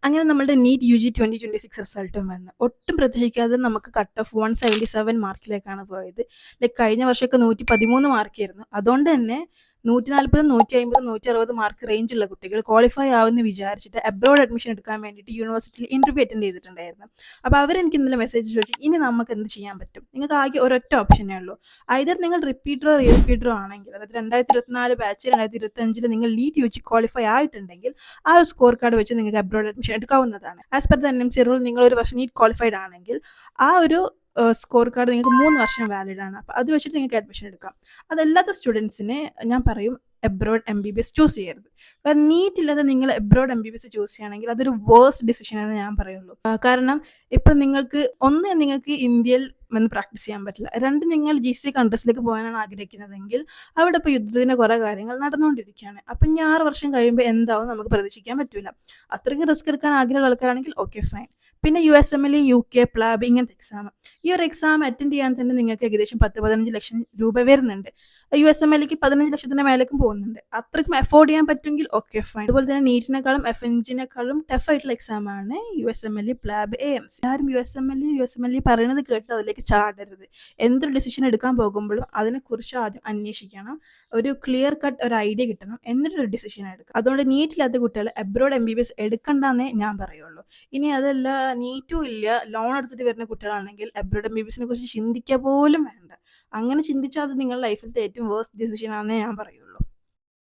അങ്ങനെ നമ്മളുടെ NEET U G 2026 റിസൾട്ടും വന്നു. ഒട്ടും പ്രതീക്ഷിക്കാതെ നമുക്ക് കട്ട് ഓഫ് 177 മാർക്കിലേക്കാണ് പോയത്. ലൈക്ക് കഴിഞ്ഞ വർഷമൊക്കെ 113 മാർക്കായിരുന്നു. അതുകൊണ്ട് തന്നെ 140, 150, 160 മാർക്ക് റേഞ്ചുള്ള കുട്ടികൾ ക്വാളിഫൈ ആവുമെന്ന് വിചാരിച്ചിട്ട് അബ്രോഡ് അഡ്മിഷൻ എടുക്കാൻ വേണ്ടിയിട്ട് യൂണിവേഴ്സിറ്റിയിൽ ഇന്റർവ്യൂ അറ്റൻഡ് ചെയ്തിട്ടുണ്ടായിരുന്നു. അപ്പോൾ അവരെനിക്ക് ഇന്നലെ മെസ്സേജ് ചോദിച്ചു, ഇനി നമുക്ക് എന്ത് ചെയ്യാൻ പറ്റും? നിങ്ങൾക്ക് ആകെ ഒരൊറ്റ ഓപ്ഷനേ ഉള്ളൂ. ഐദർ നിങ്ങൾ റിപ്പീറ്ററോ റീറിപ്പീറ്ററോ ആണെങ്കിൽ, അതായത് 2024 ബാച്ച് 2025 നിങ്ങൾ നീറ്റ് യു ജി ക്വാളിഫൈ ആയിട്ടുണ്ടെങ്കിൽ ആ ഒരു സ്കോർ കാർഡ് വെച്ച് നിങ്ങൾക്ക് അബ്രോഡ് അഡ്മിഷൻ എടുക്കാവുന്നതാണ്. As per the NMC rule, നിങ്ങൾ ഒരു വർഷം നീറ്റ് ക്വാളിഫൈഡ് ആണെങ്കിൽ ആ ഒരു സ്കോർ കാർഡ് നിങ്ങൾക്ക് 3 വർഷം വാലിഡ് ആണ്. അപ്പോൾ അത് വെച്ചിട്ട് നിങ്ങൾക്ക് അഡ്മിഷൻ എടുക്കാം. അതല്ലാത്ത സ്റ്റുഡൻസിന് ഞാൻ പറയും എബ്രോഡ് MBBS ചൂസ് ചെയ്യരുത്. കാരണം നീറ്റ് ഇല്ലാതെ നിങ്ങൾ എബ്രോഡ് MBBS ചൂസ് ചെയ്യുകയാണെങ്കിൽ അതൊരു വേഴ്സ്റ്റ് ഡിസിഷൻ എന്ന് ഞാൻ പറയുള്ളൂ. കാരണം ഇപ്പം നിങ്ങൾക്ക് ഇന്ത്യയിൽ വന്ന് പ്രാക്ടീസ് ചെയ്യാൻ പറ്റില്ല. 2 നിങ്ങൾ GCC കൺട്രീസിലേക്ക് പോകാനാണ് ആഗ്രഹിക്കുന്നതെങ്കിൽ അവിടെ ഇപ്പോൾ യുദ്ധത്തിൻ്റെ കുറേ കാര്യങ്ങൾ നടന്നുകൊണ്ടിരിക്കുകയാണ്. അപ്പം ഇനി 6 വർഷം കഴിയുമ്പോൾ എന്താവും നമുക്ക് പ്രതീക്ഷിക്കാൻ പറ്റില്ല. അത്രയ്ക്ക് റിസ്ക് എടുക്കാൻ ആഗ്രഹമുള്ള ആൾക്കാരാണെങ്കിൽ ഓക്കെ ഫൈൻ. പിന്നെ USMLE, UK, PLAB ഇങ്ങനത്തെ എക്സാം. ഈ ഒരു എക്സാം അറ്റൻഡ് ചെയ്യാൻ തന്നെ നിങ്ങൾക്ക് ഏകദേശം 10-15 ലക്ഷം രൂപ വരുന്നുണ്ട്. USMLEക്ക് 15 ലക്ഷത്തിന് മേലേക്കും പോകുന്നുണ്ട്. അത്രയ്ക്കും അഫോർഡ് ചെയ്യാൻ പറ്റുമെങ്കിൽ ഓക്കെ ഫൈൻ. അതുപോലെ തന്നെ നീറ്റിനേക്കാളും FNGനേക്കാളും ടഫ് ആയിട്ടുള്ള എക്സാമാണ് USMLE, PLAB, AMC. ആരും USMLE പറയുന്നത് കേട്ട് അതിലേക്ക് ചാടരുത്. എന്തൊരു ഡിസിഷൻ എടുക്കാൻ പോകുമ്പോഴും അതിനെക്കുറിച്ച് ആദ്യം അന്വേഷിക്കണം. ഒരു ക്ലിയർ കട്ട് ഒരു ഐഡിയ കിട്ടണം, എന്നിട്ടൊരു ഡിസിഷൻ എടുക്കുക. അതുകൊണ്ട് നീറ്റില്ലാത്ത കുട്ടികൾ അബ്രോഡ് MBBS എടുക്കണ്ടെന്നേ ഞാൻ പറയുള്ളൂ. ഇനി അതല്ല നീറ്റും ഇല്ല, ലോൺ എടുത്തിട്ട് വരുന്ന കുട്ടികളാണെങ്കിൽ അബ്രോഡ് MBBSനെ കുറിച്ച് ചിന്തിക്കുക പോലും വേണ്ട. അങ്ങനെ ചിന്തിച്ചാൽ അത് നിങ്ങളുടെ ലൈഫിലത്തെ ഏറ്റവും വേഴ്സ്റ്റ് ഡിസിഷൻ ആണെന്നേ ഞാൻ പറയുള്ളൂ.